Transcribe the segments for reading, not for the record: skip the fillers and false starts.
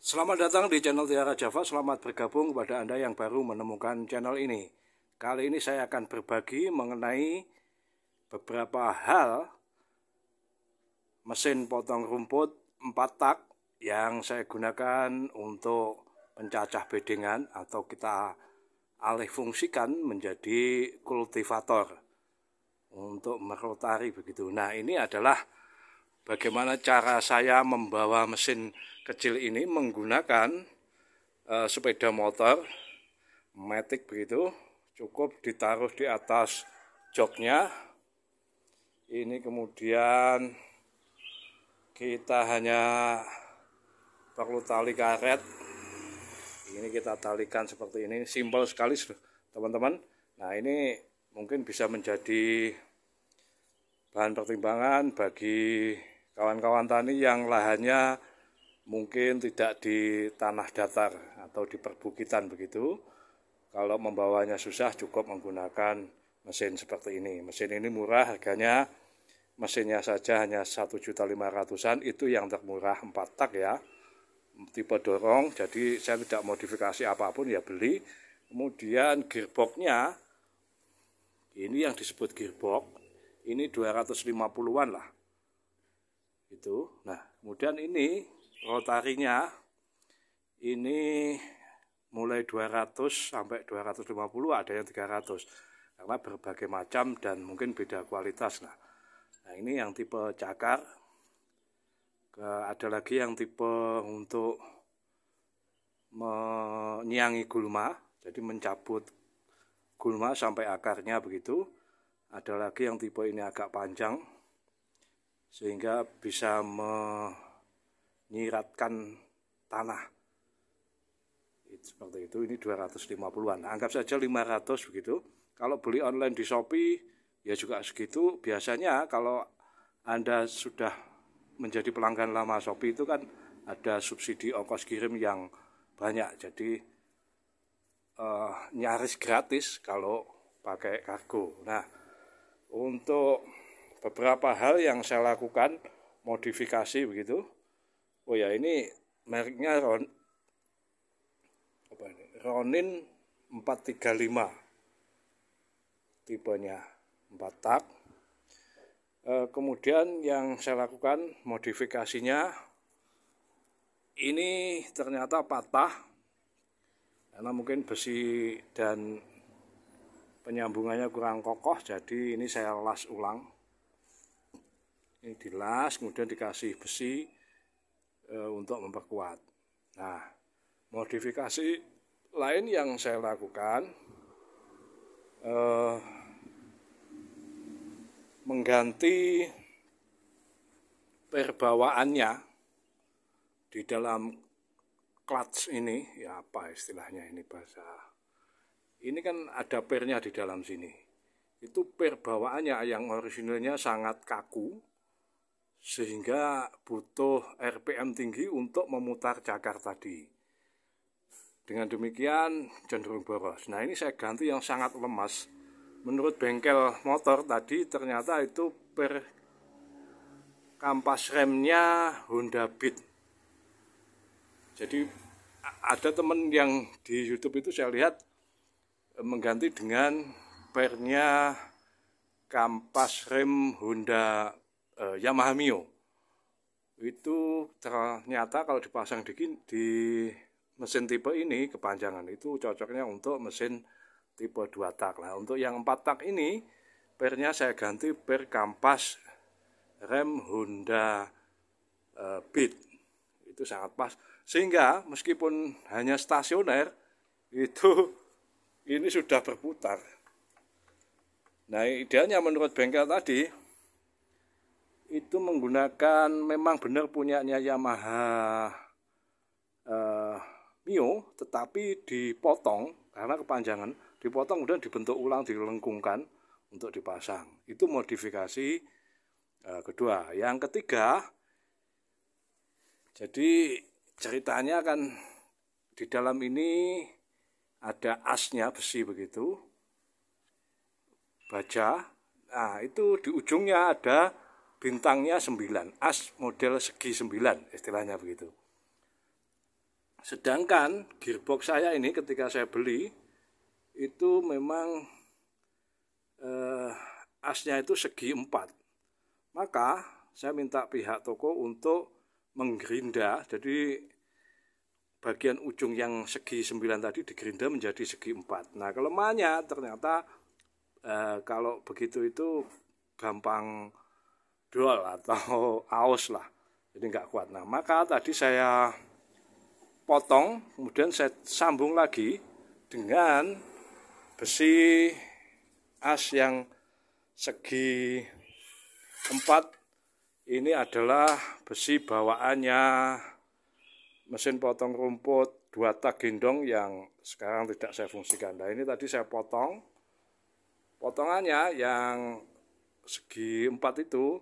Selamat datang di channel Tiara Java. Selamat bergabung kepada Anda yang baru menemukan channel ini. Kali ini saya akan berbagi mengenai beberapa hal mesin potong rumput 4 tak yang saya gunakan untuk pencacah bedengan atau kita alih fungsikan menjadi kultivator untuk merotari begitu. Nah, ini adalah bagaimana cara saya membawa mesin kecil ini menggunakan sepeda motor matic begitu. Cukup ditaruh di atas joknya. Ini kemudian kita hanya perlu tali karet. Ini kita talikan seperti ini. Simpel sekali teman-teman. Nah, ini mungkin bisa menjadi bahan pertimbangan bagi kawan-kawan tani yang lahannya mungkin tidak di tanah datar atau di perbukitan begitu. Kalau membawanya susah, cukup menggunakan mesin seperti ini. Mesin ini murah harganya, mesinnya saja hanya 1.500.000-an, itu yang termurah 4 tak ya. Tipe dorong, jadi saya tidak modifikasi apapun ya beli. Kemudian gearboxnya, ini yang disebut gearbox, ini 250-an lah. Itu. Nah, kemudian ini rotarinya ini mulai 200 sampai 250, ada yang 300. Karena berbagai macam dan mungkin beda kualitas. Nah, ini yang tipe cakar. Ada lagi yang tipe untuk menyiangi gulma, jadi mencabut gulma sampai akarnya begitu. Ada lagi yang tipe ini agak panjang sehingga bisa menyiratkan tanah. Seperti itu, ini 250-an. Anggap saja 500 begitu. Kalau beli online di Shopee ya juga segitu. Biasanya kalau Anda sudah menjadi pelanggan lama Shopee itu kan ada subsidi ongkos kirim yang banyak. Jadi nyaris gratis kalau pakai kargo. Nah, untuk beberapa hal yang saya lakukan modifikasi begitu. Oh ya, ini mereknya Ronin 435 tipenya 4 tak. Kemudian yang saya lakukan modifikasinya, ini ternyata patah karena mungkin besi dan penyambungannya kurang kokoh, jadi ini saya las ulang. Ini dilas, kemudian dikasih besi untuk memperkuat. Nah, modifikasi lain yang saya lakukan mengganti perbawaannya di dalam clutch ini, ya apa istilahnya ini bahasa. Ini kan ada pernya di dalam sini. Itu per bawaannya yang originalnya sangat kaku sehingga butuh RPM tinggi untuk memutar cakar tadi. Dengan demikian cenderung boros. Nah, ini saya ganti yang sangat lemas. Menurut bengkel motor tadi ternyata itu per kampas remnya Honda Beat. Jadi ada teman yang di YouTube itu saya lihat mengganti dengan pernya kampas rem Honda Yamaha Mio. Itu ternyata kalau dipasang di mesin tipe ini kepanjangan itu cocoknya untuk mesin tipe 2 tak lah. Untuk yang 4 tak ini pernya saya ganti per kampas rem Honda Beat. Itu sangat pas sehingga meskipun hanya stasioner itu ini sudah berputar. Nah, idealnya menurut bengkel tadi itu menggunakan, memang benar punyanya Yamaha Mio, tetapi dipotong karena kepanjangan, dipotong kemudian dibentuk ulang, dilengkungkan untuk dipasang. Itu modifikasi kedua. Yang ketiga, jadi ceritanya kan di dalam ini ada asnya besi begitu, baja. Nah, itu di ujungnya ada bintangnya 9, as model segi 9 istilahnya begitu. Sedangkan gearbox saya ini ketika saya beli itu memang asnya itu segi 4. Maka saya minta pihak toko untuk menggerinda, jadi bagian ujung yang segi 9 tadi digerinda menjadi segi 4. Nah, kelemahannya ternyata kalau begitu itu gampang dol atau aus lah, jadi nggak kuat. Nah, maka tadi saya potong, kemudian saya sambung lagi dengan besi as yang segi 4. Ini adalah besi bawaannya mesin potong rumput 2 tak gendong yang sekarang tidak saya fungsikan. Nah, ini tadi saya potong, potongannya yang segi 4 itu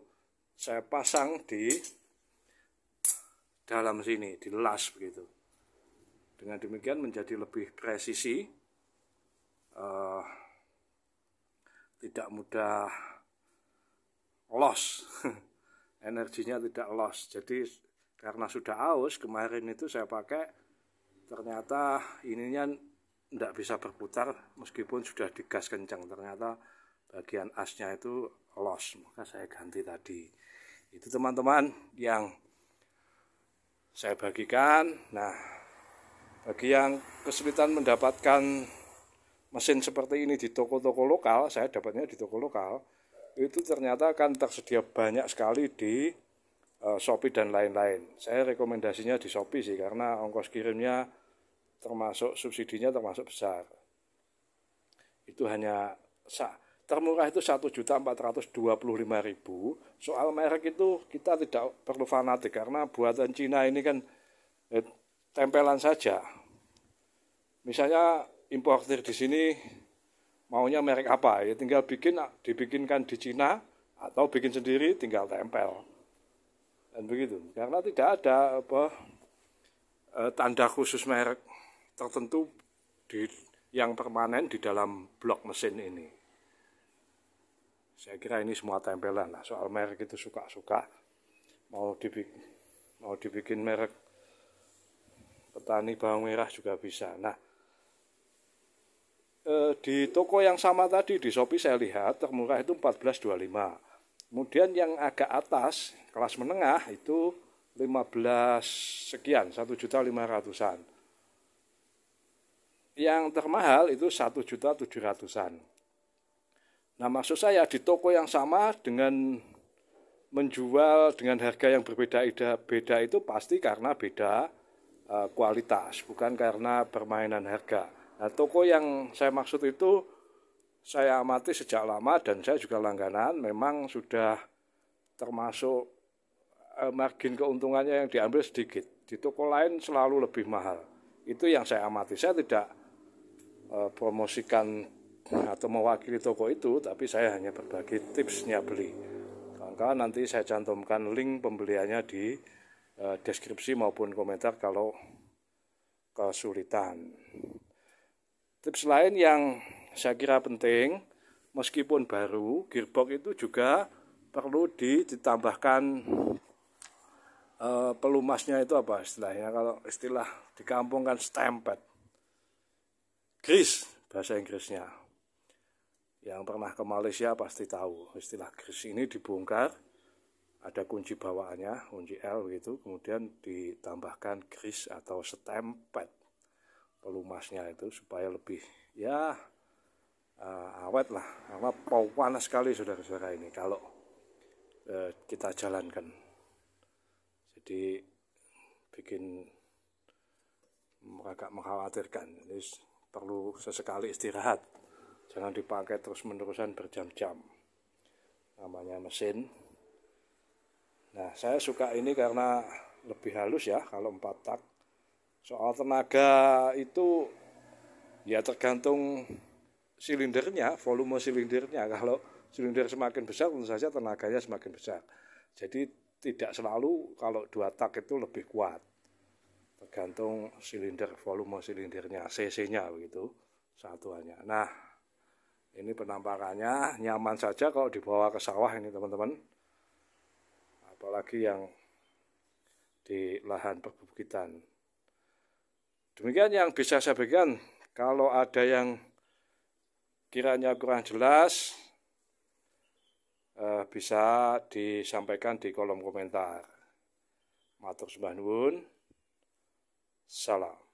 saya pasang di dalam sini, dilas begitu. Dengan demikian menjadi lebih presisi, tidak mudah loss, energinya tidak loss. Jadi karena sudah aus, kemarin itu saya pakai, ternyata ininya tidak bisa berputar meskipun sudah digas kencang. Ternyata bagian asnya itu loss, maka saya ganti tadi. Itu teman-teman yang saya bagikan. Nah, bagi yang kesulitan mendapatkan mesin seperti ini di toko-toko lokal, saya dapatnya di toko lokal, itu ternyata akan tersedia banyak sekali di Shopee dan lain-lain. Saya rekomendasinya di Shopee sih, karena ongkos kirimnya termasuk subsidinya termasuk besar. Itu hanya termurah itu 1.425.000. Soal merek itu kita tidak perlu fanatik, karena buatan Cina ini kan tempelan saja. Misalnya importir di sini maunya merek apa, ya tinggal dibikinkan di Cina atau bikin sendiri tinggal tempel. Dan begitu. Karena tidak ada tanda khusus merek tertentu yang permanen di dalam blok mesin ini. Saya kira ini semua tempelan. Nah, soal merek itu suka-suka. Mau dibikin merek petani bawang merah juga bisa. Nah, di toko yang sama tadi di Shopee saya lihat termurah itu 14.25. Kemudian yang agak atas, kelas menengah itu 15 sekian, 1.500.000-an. Yang termahal itu 1.700.000-an. Nah, maksud saya di toko yang sama dengan menjual dengan harga yang berbeda itu pasti karena beda kualitas, bukan karena permainan harga. Nah, toko yang saya maksud itu saya amati sejak lama dan saya juga langganan, memang sudah termasuk margin keuntungannya yang diambil sedikit. Di toko lain selalu lebih mahal. Itu yang saya amati. Saya tidak promosikan atau mewakili toko itu, tapi saya hanya berbagi tipsnya beli. Kawan-kawan, nanti saya cantumkan link pembeliannya di deskripsi maupun komentar kalau kesulitan. Tips lain yang saya kira penting, meskipun baru, gearbox itu juga perlu ditambahkan pelumasnya itu apa istilahnya, kalau istilah di kampung kan stamped, grease bahasa Inggrisnya. Yang pernah ke Malaysia pasti tahu istilah grease ini. Dibongkar, ada kunci bawaannya, kunci L gitu, kemudian ditambahkan grease atau stamped pelumasnya itu supaya lebih awet lah, karena panas sekali saudara-saudara ini kalau kita jalankan. Jadi bikin agak mengkhawatirkan. Jadi perlu sesekali istirahat, jangan dipakai terus-menerusan berjam-jam, namanya mesin. Nah, saya suka ini karena lebih halus ya kalau 4 tak. Soal tenaga itu ya tergantung silindernya, volume silindernya. Kalau silinder semakin besar tentu saja tenaganya semakin besar. Jadi tidak selalu kalau 2 tak itu lebih kuat. Tergantung silinder, volume silindernya, cc-nya begitu satuannya. Nah, ini penampakannya nyaman saja kalau dibawa ke sawah ini teman-teman. Apalagi yang di lahan perbukitan. Demikian yang bisa saya berikan. Kalau ada yang kiranya kurang jelas, bisa disampaikan di kolom komentar. Matur sembah nuwun. Salam.